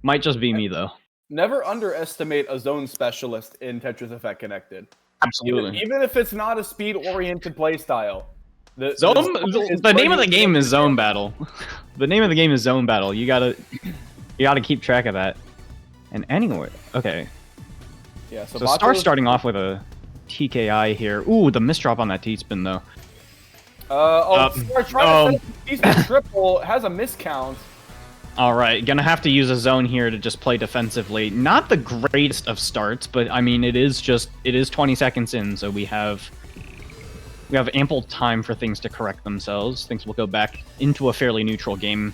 Might just be me, though. Never underestimate a zone specialist in Tetris Effect Connected. Absolutely. Even if it's not a speed-oriented playstyle. The name of the game is Zone Battle. The name of the game is Zone Battle. You gotta keep track of that. And anyway, okay. Yeah, so ST4r's starting off with a TKI here. Ooh, the misdrop on that T-spin, though. ST4r trying to set the T-spin triple, has a miscount. Alright, gonna have to use a zone here to just play defensively. Not the greatest of starts, but I mean, it is 20 seconds in, so we have ample time for things to correct themselves. Things will go back into a fairly neutral game.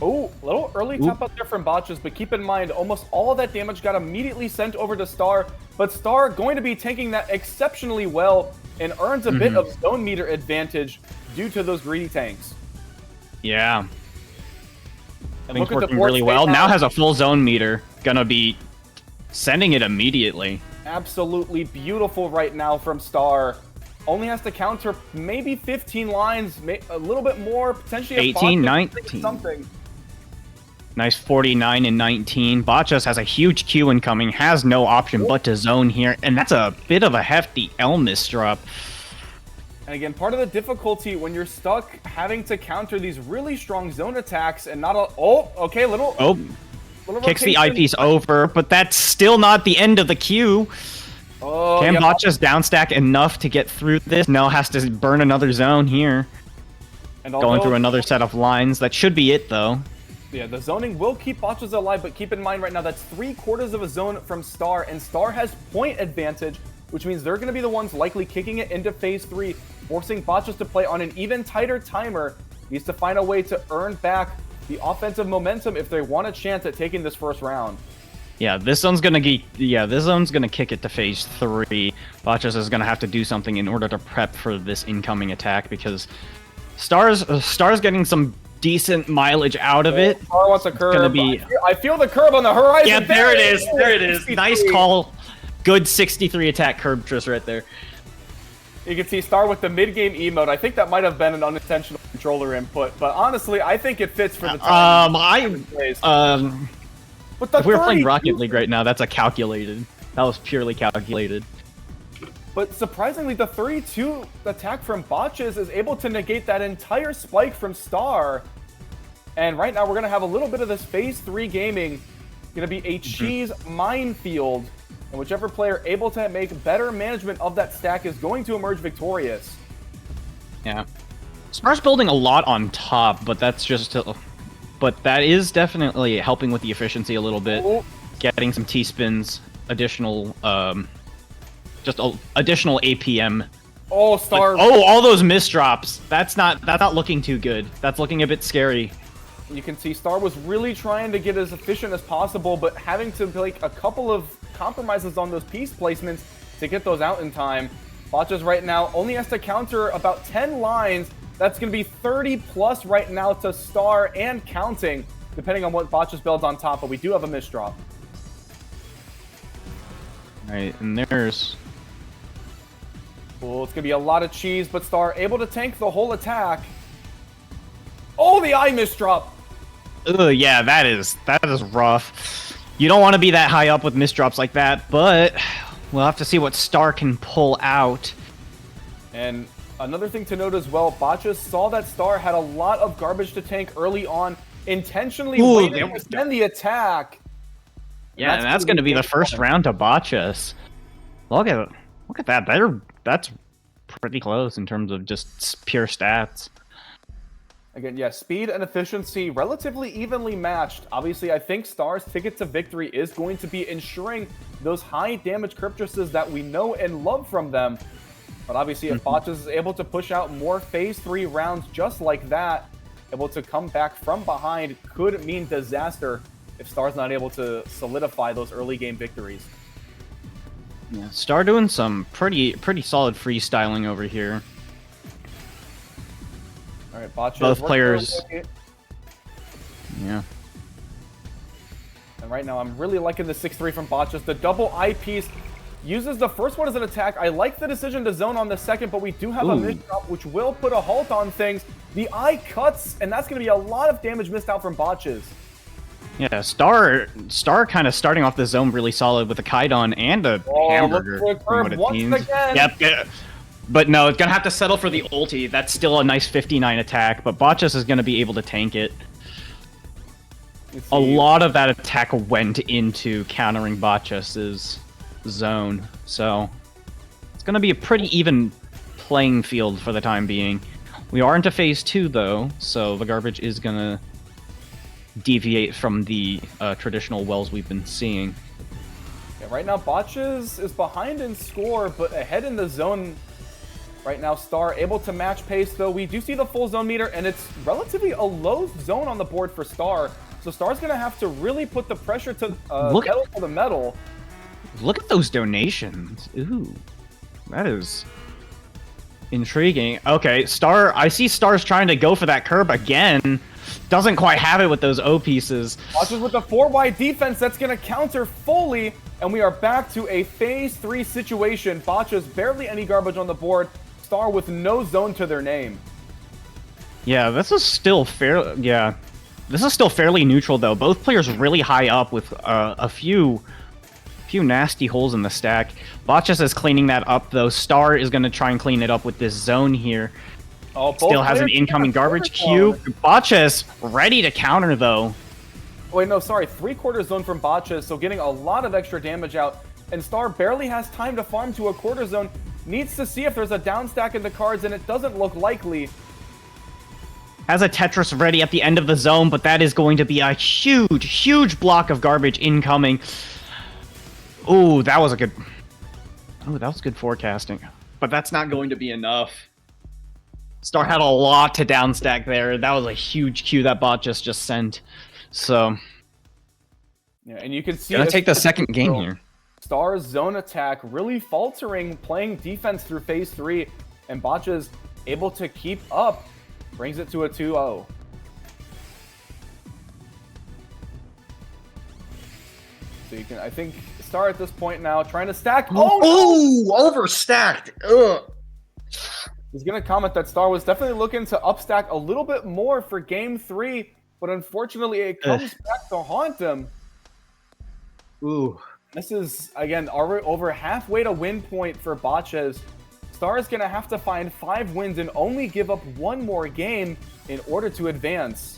Oh, a little early tap out there from Bacchess, but keep in mind, almost all of that damage got immediately sent over to ST4r, but ST4r going to be tanking that exceptionally well and earns a bit of zone meter advantage due to those greedy tanks. Yeah. And things working really well. Now has a full zone meter. Gonna be sending it immediately. Absolutely beautiful right now from ST4r. Only has to counter maybe 15 lines, a little bit more, potentially 18, 19. Something. Nice 49 and 19. Bacchess has a huge Q incoming, has no option but to zone here, and that's a bit of a hefty L-miss drop. And again, part of the difficulty when you're stuck having to counter these really strong zone attacks and not a... Oh, okay, little kicks the eyepiece over, but that's still not the end of the queue. Oh, Can Bacchess downstack enough to get through this? No, has to burn another zone here. And going through another set of lines. That should be it, though. Yeah, the zoning will keep Bacchess alive, but keep in mind right now that's 3/4 of a zone from ST4r, and ST4r has point advantage, which means they're going to be the ones likely kicking it into Phase 3, forcing Bacchess to play on an even tighter timer. He needs to find a way to earn back the offensive momentum if they want a chance at taking this first round. Yeah, this zone's gonna kick it to Phase 3. Bacchess is gonna have to do something in order to prep for this incoming attack because ST4r's getting some decent mileage out of it. ST4r wants a curve. Gonna be... I feel the curve on the horizon. Yeah, there it is. There it is. Nice call. Good 63 attack curve twist right there. You can see ST4r with the mid-game emote. I think that might have been an unintentional controller input, but honestly, I think it fits for the time. If we were playing Rocket League right now, that's a calculated. That was purely calculated. But surprisingly, the 32 attack from Bacchess is able to negate that entire spike from ST4r. And right now, we're going to have a little bit of this Phase 3 gaming. Going to be a cheese minefield. And whichever player able to make better management of that stack is going to emerge victorious. Yeah. ST4r's building a lot on top, but that's just... But that is definitely helping with the efficiency a little bit. Getting some T-spins, additional, additional APM. Oh, ST4r. Oh, all those misdrops. That's not looking too good. That's looking a bit scary. You can see ST4r was really trying to get as efficient as possible, but having to make a couple of compromises on those piece placements to get those out in time. Bacchess right now only has to counter about 10 lines. That's going to be 30 plus right now to ST4r and counting, depending on what Bacchess builds on top, but we do have a misdrop. Alright, and there's... Well, it's going to be a lot of cheese, but ST4r able to tank the whole attack. Oh, the eye misdrop! Ugh, yeah, that is rough. You don't want to be that high up with misdrops like that, but we'll have to see what ST4r can pull out. And another thing to note as well, Bacchess saw that ST4r had a lot of garbage to tank early on, intentionally waiting to send the attack. Yeah, and that's going to be the first round to Bacchess. Look at that. That's pretty close in terms of just pure stats. Again, yeah, speed and efficiency relatively evenly matched. Obviously, I think ST4r's ticket to victory is going to be ensuring those high damage Cryptruses that we know and love from them. But obviously, if Bacchess is able to push out more Phase 3 rounds just like that, able to come back from behind could mean disaster if ST4r's not able to solidify those early game victories. Yeah, ST4r doing some pretty solid freestyling over here. All right, Bacchess. Both players. Yeah. And right now, I'm really liking the 6-3 from Bacchess. The double eyepiece uses the first one as an attack. I like the decision to zone on the second, but we do have a misdrop, which will put a halt on things. The eye cuts, and that's going to be a lot of damage missed out from Bacchess. Yeah, Star kind of starting off the zone really solid with a Kaidan and a hamburger. Look for a curve once again. Yep. But no, it's gonna have to settle for the ulti. That's still a nice 59 attack, but Bacchess is gonna be able to tank it. A lot of that attack went into countering Bacchess's zone, so it's gonna be a pretty even playing field for the time being. We are into phase 2 though, so the garbage is gonna deviate from the traditional wells we've been seeing. Yeah, right now Bacchess is behind in score, but ahead in the zone. Right now, Star able to match pace, though we do see the full zone meter, and it's relatively a low zone on the board for Star. So Star's going to have to really put the pressure to pedal to the metal. Look at those donations. Ooh, that is intriguing. Okay, Star, I see Star's trying to go for that curb again. Doesn't quite have it with those O pieces. Bacchess with the 4-wide defense, that's going to counter fully, and we are back to a phase 3 situation. Bacchess barely any garbage on the board. Star with no zone to their name. Yeah, this is still fair. Yeah, this is still fairly neutral though. Both players really high up with a few nasty holes in the stack. Bacchess is cleaning that up though. Star is going to try and clean it up with this zone here. Oh, still has an incoming garbage cube. Bacchess ready to counter though. Wait, no, sorry. 3/4 zone from Bacchess, so getting a lot of extra damage out. And Star barely has time to farm to a quarter zone. Needs to see if there's a down stack in the cards, and it doesn't look likely. Has a Tetris ready at the end of the zone, but that is going to be a huge block of garbage incoming. Ooh, that was a good... Oh, that was good forecasting. But that's not going to be enough. Star had a lot to downstack there. That was a huge Q that bot just sent. So... Yeah, and you can see... Gonna take the second game here. Star's zone attack really faltering, playing defense through phase 3, and Bacchess able to keep up, brings it to a 2-0. So you can, I think, Star at this point now trying to stack. Oh, overstacked. Ugh. He's gonna comment that Star was definitely looking to upstack a little bit more for game 3, but unfortunately it comes back to haunt him. Ooh. This is, again, over halfway to win point for Bacchess. Star is going to have to find 5 wins and only give up 1 more game in order to advance.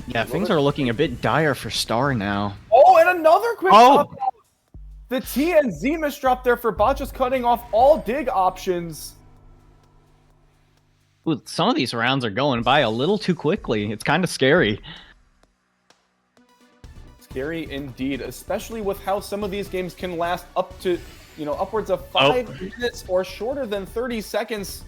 Yeah, things are looking a bit dire for Star now. Oh, and another quick drop. The T and Z misdrop there for Bacchess, cutting off all dig options. Ooh, some of these rounds are going by a little too quickly. It's kind of scary. Scary indeed, especially with how some of these games can last up to, upwards of 5 minutes or shorter than 30 seconds.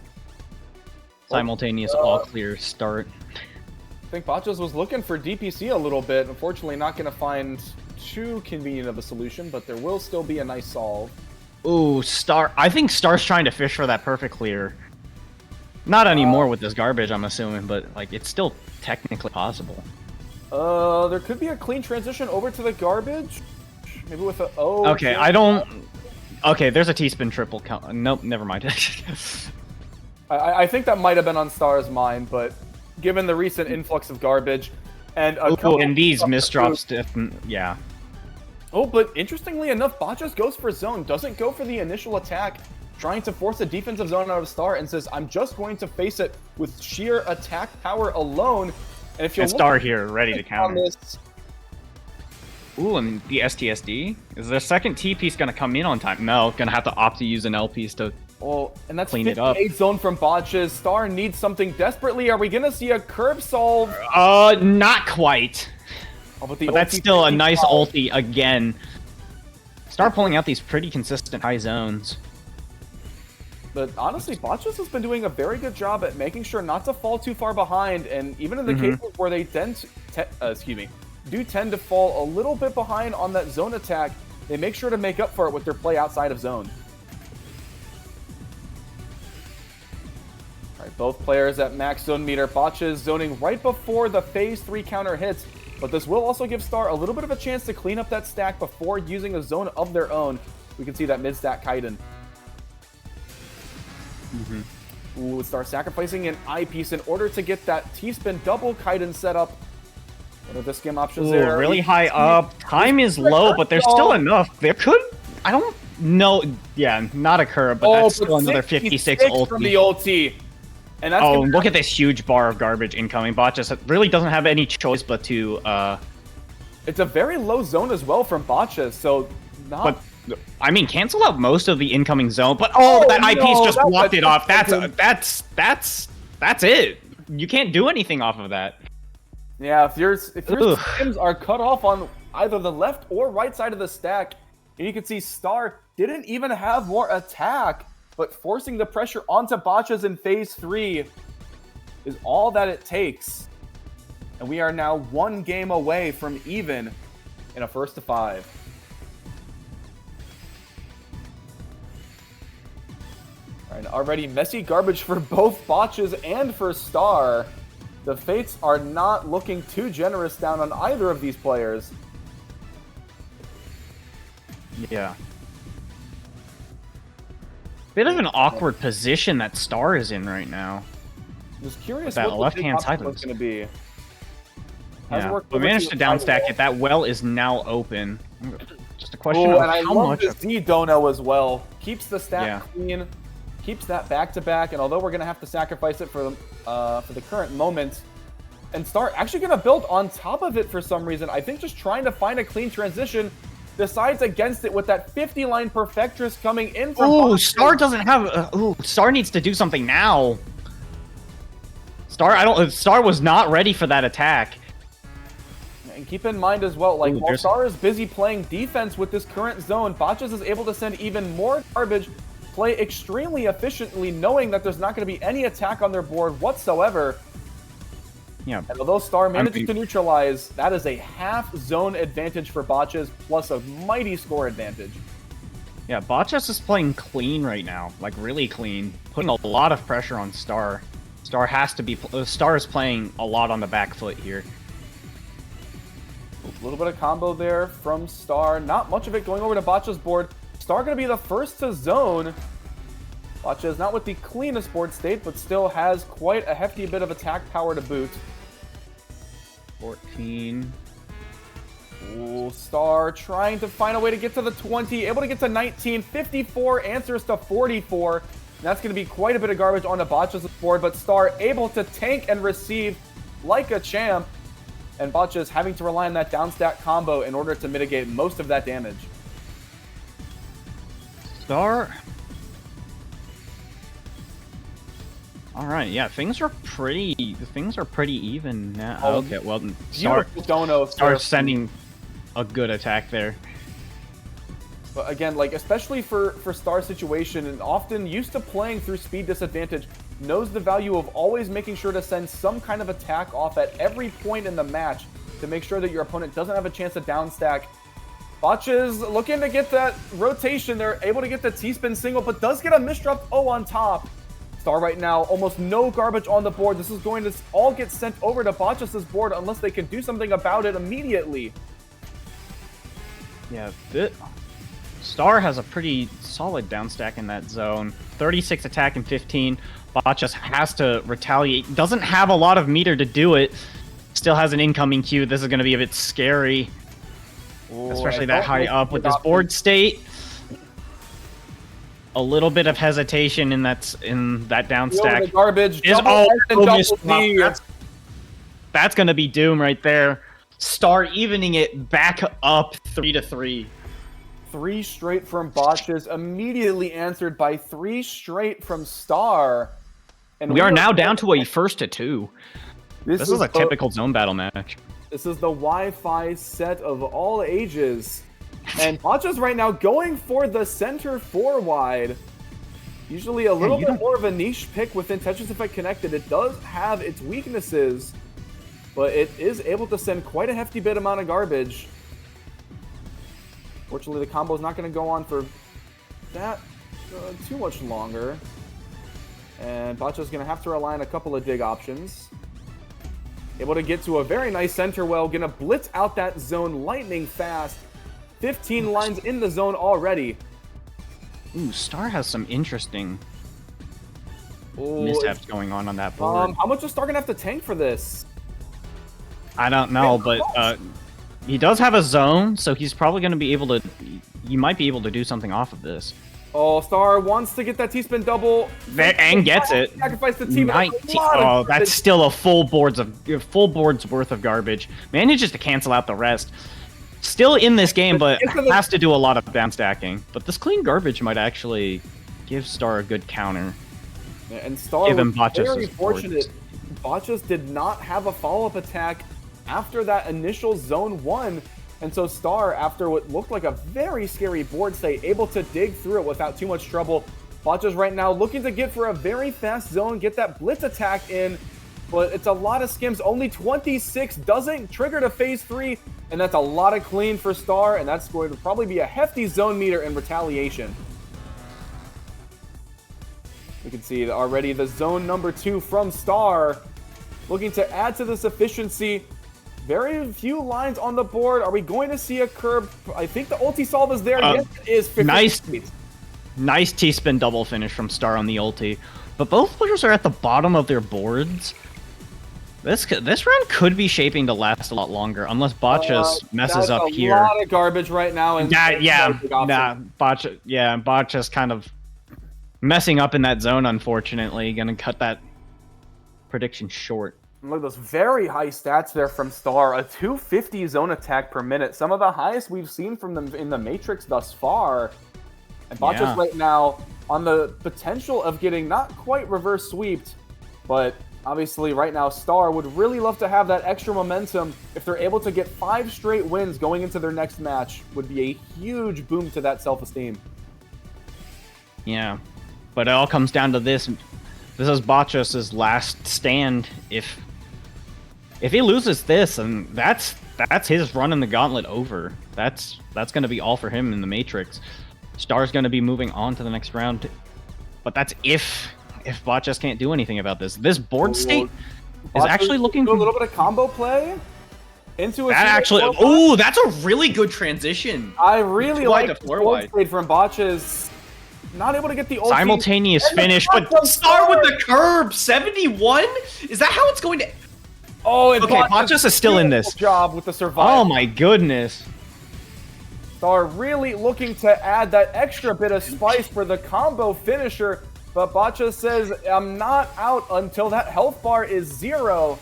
Simultaneous all clear start. I think Bacchess was looking for DPC a little bit. Unfortunately, not going to find too convenient of a solution, but there will still be a nice solve. Ooh, Star. I think Star's trying to fish for that perfect clear. Not anymore with this garbage, I'm assuming, but like it's still technically possible. There could be a clean transition over to the garbage. Maybe with a O. Okay, I don't... Okay, there's a T-spin triple count. Nope, never mind. I think that might have been on Star's mind, but given the recent influx of garbage and and these misdrops, yeah. Oh, but interestingly enough, Bacchess goes for zone, doesn't go for the initial attack, trying to force a defensive zone out of Star, and says, I'm just going to face it with sheer attack power alone. And if you Star here, ready to counter. Ooh, and the STSD? Is the second T piece going to come in on time? No, going to have to opt to use an L piece to and that's clean it up. Zone from Bacchess. Star needs something desperately. Are we going to see a curb solve? Not quite. But that's still a nice ulti again. Star pulling out these pretty consistent high zones. But honestly, Bacchess has been doing a very good job at making sure not to fall too far behind, and even in the cases where they do tend to fall a little bit behind on that zone attack, they make sure to make up for it with their play outside of zone. All right, both players at max zone meter. Bacchess zoning right before the phase 3 counter hits, but this will also give Star a little bit of a chance to clean up that stack before using a zone of their own. We can see that mid-stack Kaidan. Ooh, Star sacrificing an eyepiece in order to get that T-spin double Kaiden set up. What are the skim options there? Really high up. Time is low, but there's still enough. There could... I don't know. Yeah, not a curve, but that's still another 56 ulti. From the ulti. And that's look at this huge bar of garbage incoming. Bacchess really doesn't have any choice but to... It's a very low zone as well from Bacchess, so... But, I mean, cancel out most of the incoming zone, but that eyepiece just blocked it off. That's it. You can't do anything off of that. Yeah, if your skims are cut off on either the left or right side of the stack, and you can see Star didn't even have more attack, but forcing the pressure onto Bacchess in phase 3 is all that it takes. And we are now 1 game away from even in a first to 5. Alright, already messy garbage for both Bacchess and for Star. The fates are not looking too generous down on either of these players. Yeah. Bit of an awkward position that Star is in right now. Just curious that what left-hand side was going to be. Yeah, we managed to downstack it. That well is now open. Just a question of how much. And I love the Z-Dono as well. Keeps the stack clean. Keeps that back-to-back, and although we're going to have to sacrifice it for the current moment, and Star actually going to build on top of it for some reason. I think just trying to find a clean transition, decides against it with that 50-line Perfectress coming in from... Ooh, Star doesn't have... Star needs to do something now. Star was not ready for that attack. And keep in mind as well, like, while Star is busy playing defense with this current zone, Bacchess is able to send even more garbage, play extremely efficiently, knowing that there's not going to be any attack on their board whatsoever. Yeah. And although Star manages to neutralize, that is a half zone advantage for Bacchess, plus a mighty score advantage. Yeah, Bacchess is playing clean right now, like really clean, putting a lot of pressure on Star. Star is playing a lot on the back foot here. A little bit of combo there from Star. Not much of it going over to Bacchess' board. Star going to be the first to zone. Bacchess not with the cleanest board state, but still has quite a hefty bit of attack power to boot. 14. Ooh, Star trying to find a way to get to the 20. Able to get to 19. 54 answers to 44. And that's going to be quite a bit of garbage on the Bacchess' board, but Star able to tank and receive like a champ. And Bacchess having to rely on that downstack combo in order to mitigate most of that damage. Star. All right, yeah, things are pretty even now. Okay, well, Star sending a good attack there. But again, like, especially for Star's situation, and often used to playing through speed disadvantage, knows the value of always making sure to send some kind of attack off at every point in the match to make sure that your opponent doesn't have a chance to downstack. Bacchess looking to get that rotation. They're able to get the T-spin single, but does get a misdrop O on top. Star right now, almost no garbage on the board. This is going to all get sent over to Bacchess' board unless they can do something about it immediately. Yeah, Star has a pretty solid downstack in that zone. 36 attack and 15. Bacchess has to retaliate. Doesn't have a lot of meter to do it. Still has an incoming queue. This is going to be a bit scary. Ooh, especially that high up with this board state. A little bit of hesitation in that downstack. Garbage. That's going to be doom right there. Star evening it back up 3-3. 3 straight from Bacchess, immediately answered by 3 straight from Star. And we are now down to a 1-2. This is a typical zone battle match. This is the Wi-Fi set of all ages. And Bacchess right now going for the center 4-wide. Usually a little bit more of a niche pick within Tetris Effect Connected. It does have its weaknesses, but it is able to send quite a hefty bit amount of garbage. Fortunately, the combo is not going to go on for that too much longer. And Bacchess is going to have to rely on a couple of dig options. Able to get to a very nice center well. Going to blitz out that zone lightning fast. 15 lines in the zone already. Ooh, Star has some interesting mishaps going on that board. How much is Star gonna have to tank for this? I don't know, but he does have a zone, so he's probably going to be able to... He might be able to do something off of this. Oh, Star wants to get that T-spin double. And gets it. Sacrifice the team. Oh, that's still a full board's worth of garbage. Manages to cancel out the rest. Still in this game, but has to do a lot of down stacking. But this clean garbage might actually give Star a good counter. Yeah, and Star was very fortunate. Bacchess did not have a follow-up attack after that initial zone 1. And so Star, after what looked like a very scary board state, able to dig through it without too much trouble. Bacchess right now looking to get for a very fast zone, get that blitz attack in. But it's a lot of skims. Only 26 doesn't trigger to phase 3. And that's a lot of clean for Star. And that's going to probably be a hefty zone meter in retaliation. We can see already the zone number 2 from Star. Looking to add to this efficiency. Very few lines on the board. Are we going to see a curb? I think the ulti solve is there. Yes, it is. 50 nice T-spin double finish from Star on the ulti. But both players are at the bottom of their boards. This round could be shaping to last a lot longer, unless Bacchess messes up here. A lot of garbage right now. And Bacchess kind of messing up in that zone, unfortunately. Gonna cut that prediction short. Look at those very high stats there from Star. A 250 zone attack per minute. Some of the highest we've seen from them in the Matrix thus far. And Bacchess right now on the potential of getting not quite reverse sweeped, but obviously right now Star would really love to have that extra momentum. If they're able to get 5 straight wins going into their next match, would be a huge boom to that self-esteem. Yeah, but it all comes down to this. This is Bacchus' last stand. If he loses this, and that's his run in the Gauntlet over. That's going to be all for him in the Matrix. Star's going to be moving on to the next round. But that's if Bacchus can't do anything about this. This board state is actually looking... A little bit of combo play into a... That actually... Oh, that's a really good transition. I really like the board state from Bacchus. Not able to get the ulti. Simultaneous finish, but Star with the curb! 71? Is that how it's going to... Oh, and okay, Bacchus is still in this. Job with the survival. Oh my goodness. Star really looking to add that extra bit of spice for the combo finisher, but Bacchus says, I'm not out until that health bar is 0.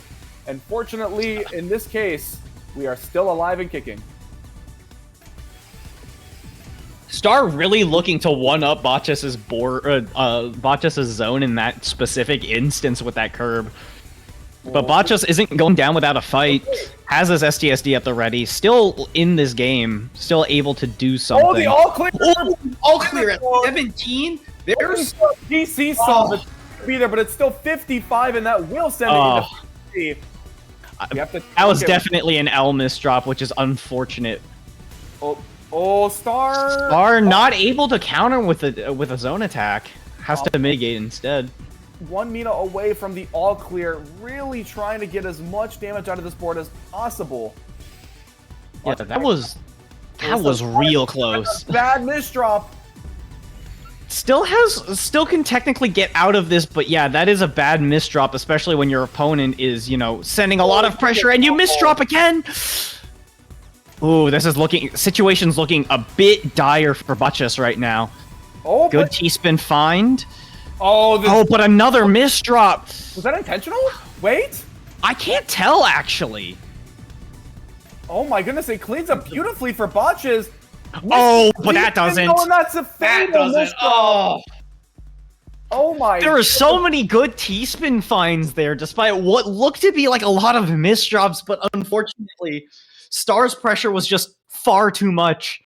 And fortunately, in this case, we are still alive and kicking. Star really looking to one-up Bacchus' board, Bacchus' zone in that specific instance with that curb. But Bacchus isn't going down without a fight, has his STSD at the ready, still in this game, still able to do something. Oh, the all-clear! Oh, all-clear at 17? There's... DC solve it be there, but it's still 55, and that will send it into 50. That was definitely an L misdrop, which is unfortunate. Oh, Star... Star not able to counter with a zone attack. Has to mitigate instead. 1 meter away from the all clear, really trying to get as much damage out of this board as possible. Yeah, that was real close. Bad misdrop. Still can technically get out of this, but yeah, that is a bad misdrop, especially when your opponent is, you know, sending a lot of pressure and you misdrop again. Ooh, situation's looking a bit dire for Bacchus right now. Oh, good T-spin find. Oh, but another misdrop. Was that intentional? Wait. I can't tell, actually. Oh my goodness, it cleans up beautifully for Bacchus. Oh, but that doesn't. Oh, that's a fatal misdrop. Oh my. There are so many good T-spin finds there, despite what looked to be like a lot of misdrops, but unfortunately, Star's pressure was just far too much.